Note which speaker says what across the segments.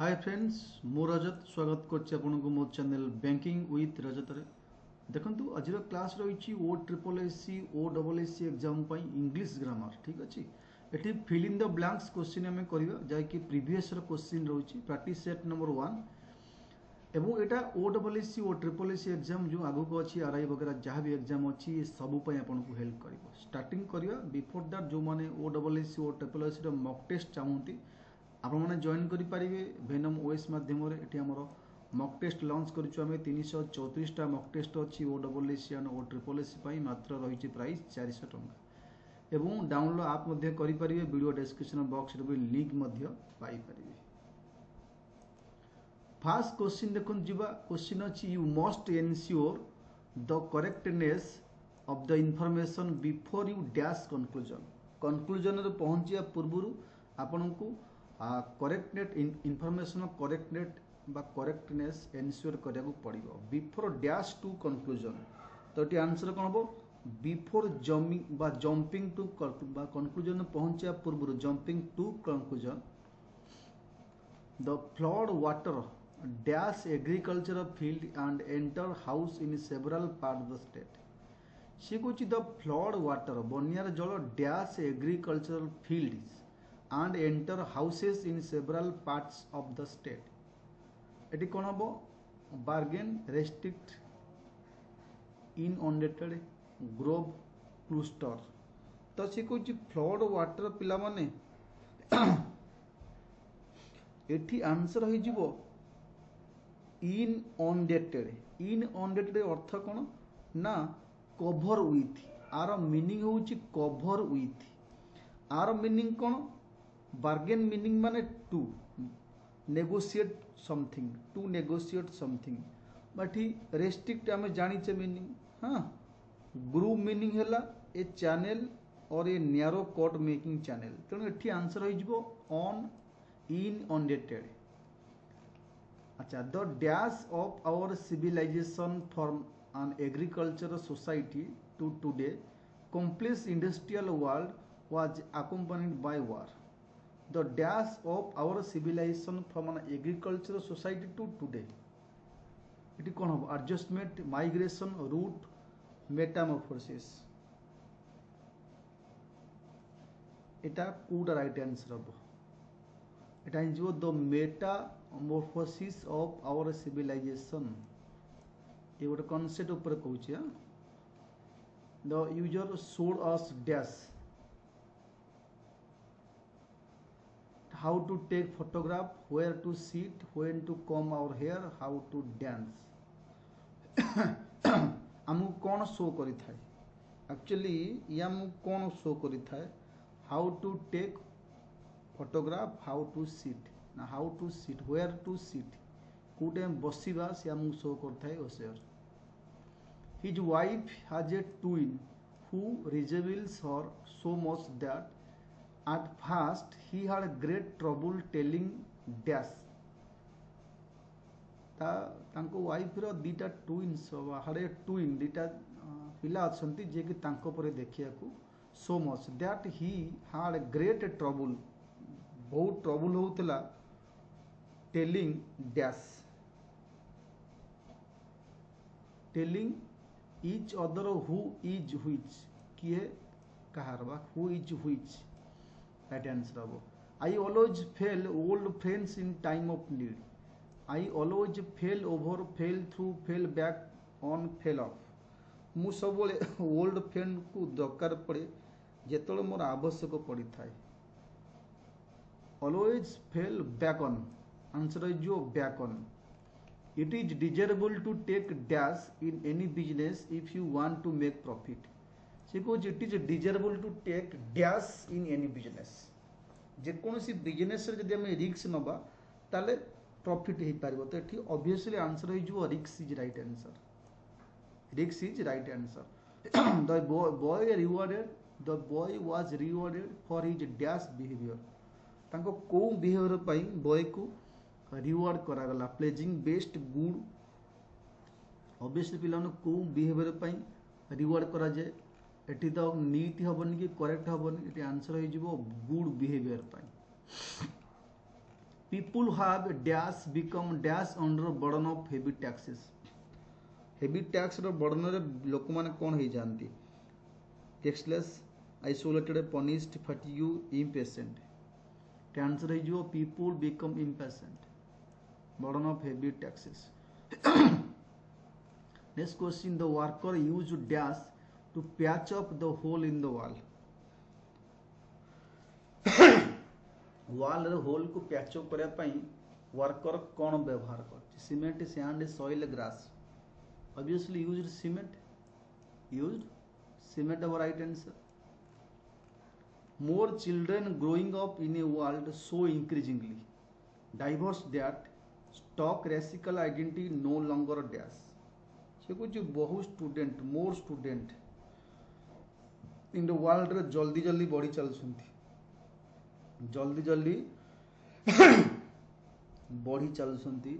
Speaker 1: Hi friends मो रजत स्वागत करछि आपनको मो चैनल बैंकिंग विथ रजत रे देखंतु आजिर क्लास रही O triple S C O double S C exam पई इंग्लिश ग्रामर ठीक अछि एठी fill in the blanks question हमें करिवा जाय कि प्रीवियस रो क्वेश्चन रहउछि प्रैक्टिस सेट नंबर 1 एवं एटा O double S C O triple S C exam जो आगु को अछि आरआई वगैरह जहां भी एग्जाम अछि ये सब पई आपनको हेल्प करिवो स्टार्टिंग करिवा बिफोर दैट जो माने ओ double S C O triple SC रो मॉक टेस्ट चाहूंती आपने जॉइन करेंगे भेनम ओएस मध्यम मक टेस्ट लॉन्च करें 334 टा मक टेस्ट अच्छी O double SC and O triple SC मात्र रही प्राइस 400 टंका एवं डाउनलोड आप करेंगे वीडियो डिस्क्रिप्शन बॉक्स भी लिंक पाइपर। फर्स्ट क्वेश्चन देखो जीवा क्वेश्चन अच्छी you must ensure the correctness of the information before you dash conclusion conclusion पहुंचा पूर्व आपण को करेक्टनेट इनफॉरमेशन करेक्टनेट बा करेक्टनेस एनश्योर करिया पड़ो बिफोर डैश टू कंक्लूजन तो ये आंसर कौन हम बिफोर जंपिंग टू कंक्लूजन पहुंचा पूर्व jumping to conclusion the flood water dash agriculture field and enter house in several part the state सी कौच द फ्लड वाटर बनियार जल dash agricultural fields and enter houses in several parts of the state एटी कौन हम bargain restrict inundated grove cluster तो सी कौच flood water पिला माने एटी आंसर हो इनअंडेटेड अर्थ कौन ना कभर विथ आर मीनिंग होची कभर विथ आर मीनिंग कौन बार्गेन मीनिंग माने टू नेगोशिएट समथिंग बाटी रेस्ट्रिक्ट आम जानीचे मीनिंग हाँ ग्रूव मीनिंग है ए चैनल और a narrow cut making channel तेणु ये आंसर हो ऑन इनअंडेटेड। अच्छा the dash of our civilization from an agriculture society to today complex industrial world was accompanied by war the dash of our civilization from an agricultural society to today इटी कौन हम adjustment migration root Metamorphosis एटा Kota right answer हम एटा जो the metamorphosis of our civilization ये गोटे concept ऊपर कहूँ the user showed us dash how to take photograph, where to sit, when to comb our hair, how to dance आमको कौन show करी थाए एक्चुअली ये आमको कौन शो करी थाए how to take photograph how to sit ना how to sit where to sit कौटे बसवा से आमको शो करता है ओसेयर his wife has a twin who resembles her so much that at first he had great trouble telling dash तांको wife रो दीटा ट्विन्स had a twin दीटा पिला अछंती जे कि तांको परे देखिया को so much that he had great trouble बहुत ट्रबल होतला telling dash telling each other who is which किए कहार बा who is which right answer habo I always fail old friends in time of need I always fail over fail through fail back on fail off मु सब old friend को दरकार पड़े जेतले मोर आवश्यक पड़ी थाए always fail back on answer is जो back on it is desirable to take dash in any business if you want to make profit it is desirable to take dash in any business जेकोसी business जदि आम रिक्स नवा ताले profit हो पार तो ये ऑब्वियसली आंसर हो risks is right answer risks is right answer the boy was rewarded for his dash behaviour तांको को बिहेवियर पाई बॉय को रिवार्ड करागला प्लेजिंग बेस्ट गुड ऑब्वियसली पिला को बिहेवियर पाई रिवार्ड करा जाए एटी तो नीट हेनी कि करेक्ट हेनी ये आंसर हो good behaviour pi people have dash become dash under burden of heavy taxes. heavy tax ର ବର୍ଡ଼ନରେ ଲୋକମାନେ କ'ଣ ହେଇଯାଆନ୍ତି? ଟେକ୍ସଲେସ୍, ଆଇସୋଲେଟେଡ୍, ପନିଶ୍ଡ, ଫାଟିଗ୍ୟୁ, impatient. ଆନ୍ସର ହେଇଯିବ people become impatient. burden of heavy taxes. Next question, the worker used dash to patch up the hole in the wall. wall ର whole କୁ patch up କରିବା ପାଇଁ worker କ'ଣ ବ୍ୟବହାର କରୁଛି? Cement, sand, soil, grass. Obviously used cement. Our right answer. More children growing up in a world so increasingly diverse that stock racial identity no longer dash. से कुछ बहुत student, more student in the world रे जल्दी जल्दी बढ़ी चलुछंती, जल्दी जल्दी बढ़ी चलुछंती,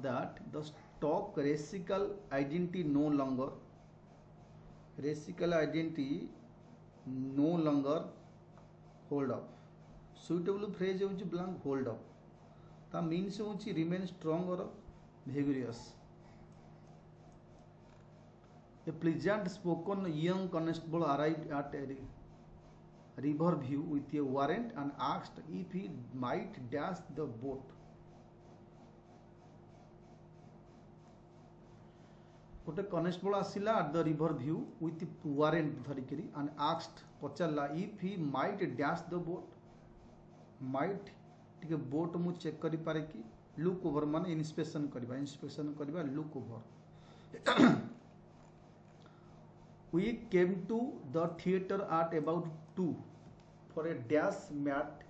Speaker 1: that the stock racial identity no longer hold up. Suitable phrase होची blank hold up. ता means होची remain strong or vigorous. A pleasant spoken young constable arrived at a river view with a warrant and asked if he might dash the boat. गोटे constable आसिला at the river view with warrant धरिकरी and asked पचारला if he might dash the boat. might टिके boat मु check करि पारे कि look over माने इंस्पेक्शन करबा look over. We came to the theatre at about 2 for a dash. Matt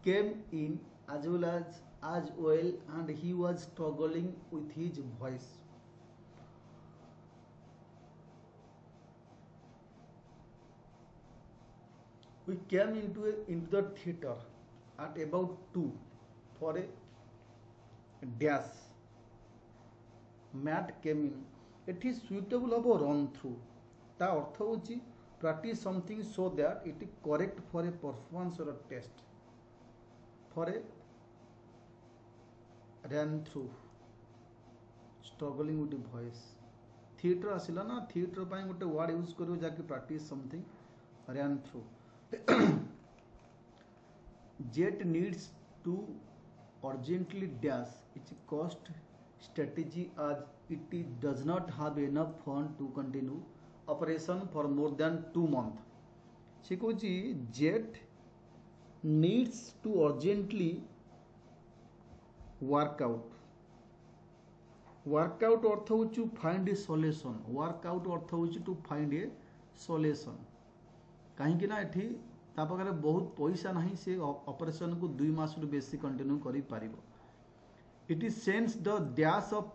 Speaker 1: came in as well and he was struggling with his voice. We came into the theatre at about 2 for a dash. Matt came in. It is suitable of a run through. ता अर्थ होची practice something so that it is correct for a performance or a test. For a run through, struggling with the voice. Theatre आसिला ना, theatre पाई गोटे word use करियो जाके practice something run through. Jet needs to urgently dash its cost strategy as it does not have enough fund to continue operation for more than 2 months. से कहूँ jet needs to urgently work out. Work out अर्थ होची find a solution. Work out अर्थ होची to find a solution. कहीं ना एठी ता पाखरे बहुत पैसा नहीं से ऑपरेशन को 2 मास रु बेसी कंटिन्यू करि पारिबो. It is sends the dash of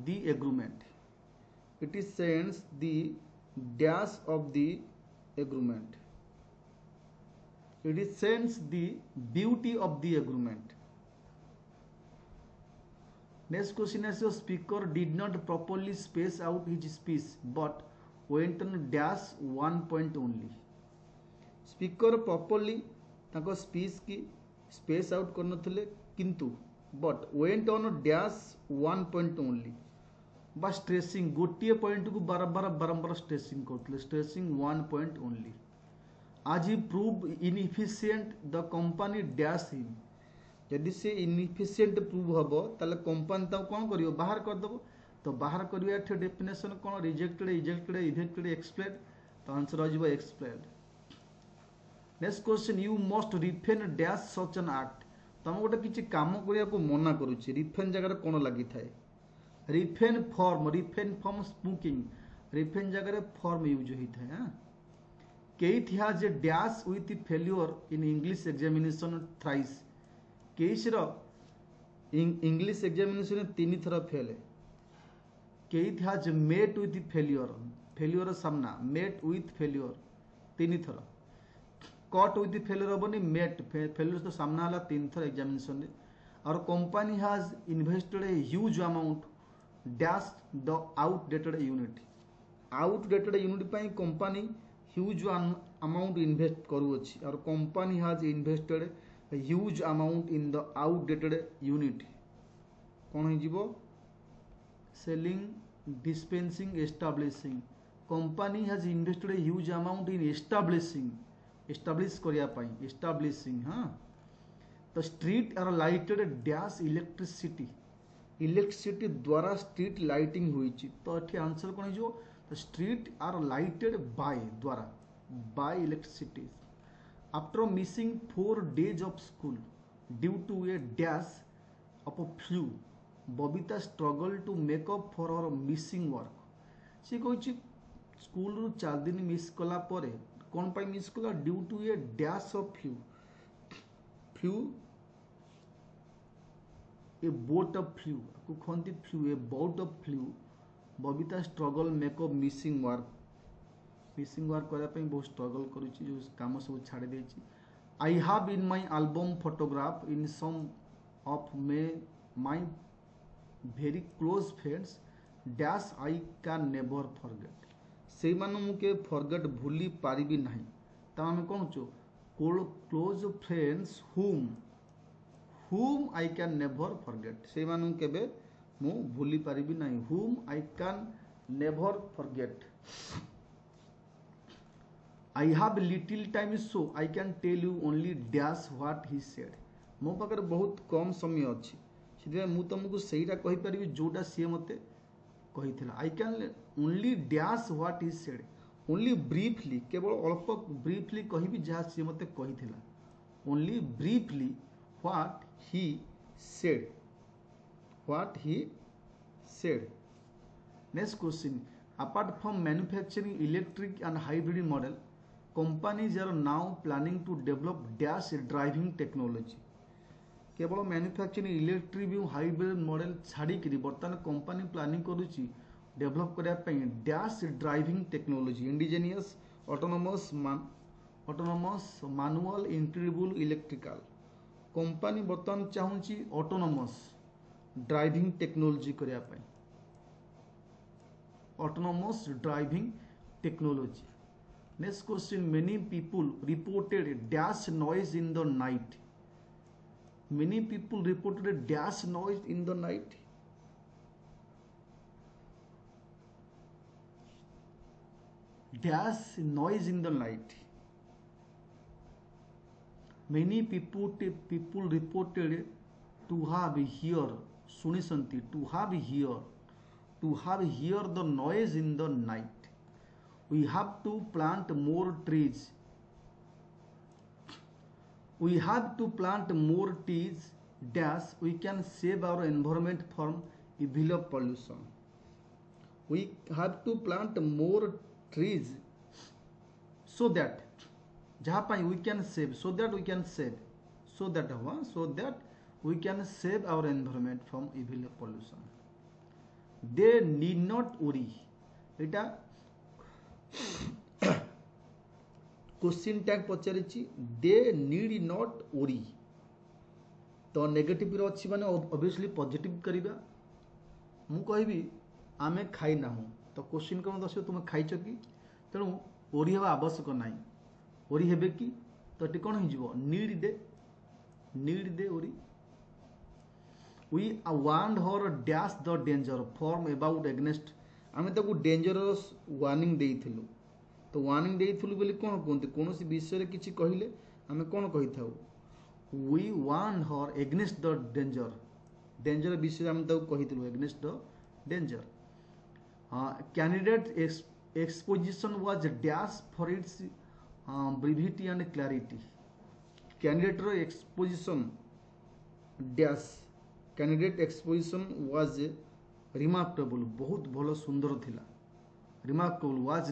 Speaker 1: the agreement. It is sends the dash of the agreement. It is sends the beauty of the agreement. Next question is, the speaker did not properly space out his speech but went on dash 1 point only. Speaker properly ताको speech की space out करनथले किंतु but went on dash 1 point only. बा stressing गोटे point को बारंबार stressing करते, stressing 1 point only. As he proved inefficient the company dash him. यदि से इनइफिशिएंट प्रूव हबो ताले कंपनी ता कोन करियो, बाहर कर दबो. तो बाहर करियो एठ डेफिनेशन कोन, रिजेक्टेड, इजेक्टेड, इवेक्टेड, एक्सप्लेड. तो आंसर हो जिवो expelled. Next question, you must refrain dash such an act. तम गोटे किछि काम करिया को मना करूछि, रिफेन जगह कोन लागि थाए? रिफेन फॉर्म स्मोकिंग, रिफेन जगह फॉर्म यूज होता है. Keith has a dash with failure in English examination thrice. केस इंग्लिश एग्जामिनेशन 3 थर फेल है. Keith has met with failure सामना, मेट विथ फेल्योर 3 थर. कट विथ फेल्योर हेनी, मेट फेल्योर तो सामना है 3 थर एग्जामिनेशन. और company has invested a huge amount dash the outdated unit. Outdated unit पाई कंपनी ह्यूज अमाउंट इन्वेस्ट करूछि. और company has invested a huge amount in the outdated unit कौन हो selling dispensing establishing company has invested a huge amount in establish करिया पाई establishing हाँ the street are lighted dash electricity द्वारा street lighting हुई तो एठी answer कौन हो the street are lighted by द्वारा by electricity after missing 4 days of school due to a dash of a flu Bobita struggled to make up for her missing work सी कही school रु 4 दिन miss कला परे कौन पाई मिस कला due to a dash of flu a boat of flu को कहते flu a boat of flu Babita struggle make up missing work करने बहुत स्ट्रगल करुच्ची जो कम सब छाड़ी देछि I have in my album photograph in some of my very close friends dash I can never forget से मुझे फॉरगेट भूली पारिबी नहीं तो आम कौन close friends whom I can never forget से केबे मु भूली पारिबी नहीं whom I can never forget I have little time so I can tell you only dash what he said मो पाकर बहुत कम समय अच्छी से मु तुमको सहीटा कहि परिबी जोटा सी मते कही I can only dash what he said only briefly केवल अल्प ब्रीफली कहि जहाँ सी मते कही only briefly what he said next question apart from manufacturing electric and hybrid model companies are now planning to develop dash driving technology केवल manufacturing electric भी hybrid model छाड़ी बर्तमान कंपनी प्लानिंग करुच्ची डेवलप करने dash driving technology indigenous autonomous manual incredible electrical company बर्तमान चाहूँगी autonomous driving technology करने autonomous driving technology next question many people reported dash noise in the night Many people reported a dash noise in the night. Dash noise in the night. Many people reported to have hear sunisanti to have hear the noise in the night. We have to plant more trees. We have to plant more trees dash we can save our environment from evil of pollution. We have to plant more trees so that जहाँ पाई we can save so that we can save our environment from evil of pollution. They need not worry. इटा question tag पचारि they need not worry तो negative अच्छी माने obviously positive करिबा मु कहबी आमे खाई ना तो क्वेश्चन कौन दस तुम खाइच कि तेणु ओरी हेबा आवश्यक नाई ओरी हेबे कि तो टी कौन हो need they worry we warned her dash the danger from about against आमे ताकू डेंजरस वार्निंग देइथिलु तो वार्निंग देइथिलु बोली कोन कहते कौन विषय किसी कहले आमे कोन कहि थाउ we warn her against the danger विषय आमे ताकू कहिथिलु against the danger candidate exposition was dash for its brevity and clarity candidate रो exposition dash candidate exposition was remarkable बहुत भलो सुंदर थिला remarkable was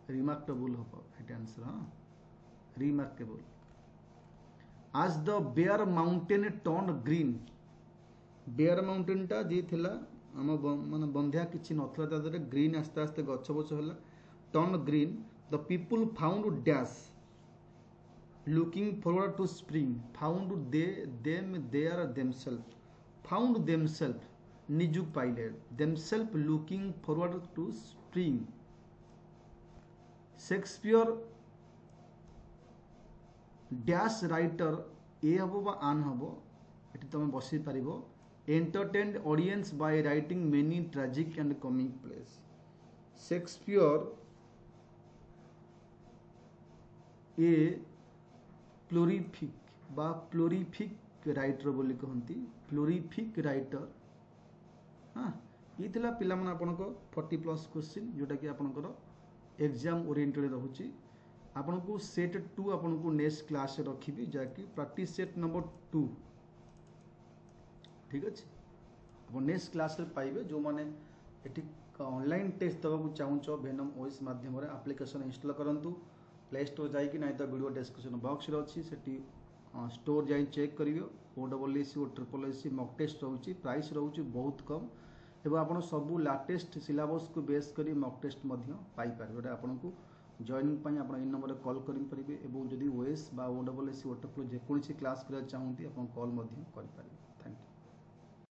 Speaker 1: remarkable hmm right answer हाँ remarkable as the bare mountain turn green bare mountain टा जी थिला आम माने बंध्या किछि नथला तादरे ग्रीन आस्ते आस्ते गछ बछ होला turn green the people found dash looking forward to spring found there themselves found themselves निजुक पाइले themselves looking forward to spring Shakespeare dash writer ए हम बा आन हम ये तुम बस पार entertained audiences by writing many tragic and comic plays Shakespeare a prolific writer बोली कहती प्लोरिफिक राइटर हाँ ये पिला माने आपनको 40+ क्वेश्चन जोटा कि आपनकर एग्जाम ओरिएंटेड रहूची आपनको सेट 2 आपनको नेक्स्ट क्लास रे रखिबी जाकि प्रैक्टिस सेट नंबर 2 ठीक अछि आप नेक्स्ट क्लास रे पाइबे जो माने एटी ऑनलाइन टेस्ट दबाकू चाहूछ वेनम ओएस माध्यम रे एप्लिकेशन इंस्टॉल करंतु प्ले स्टोर जाई कि नहीं तो वीडियो डिस्क्रिप्शन बॉक्स रे अछि सेठी स्टोर जाई चेक करियो OSSC और SSC मॉक टेस्ट रहउची प्राइस रहउची बहुत कम एवं आपण सबू लेटेस्ट सिलेबस को बेस करी मॉक टेस्ट मध्य पाई पारे आपको जॉइनिंग पई आपण इन नंबर कॉल करि परिबे एवं जदि ओएस बा OSSC OTRPL जे कोनसी क्लास करा चाहूती आपण कॉल मध्य करि परिबे।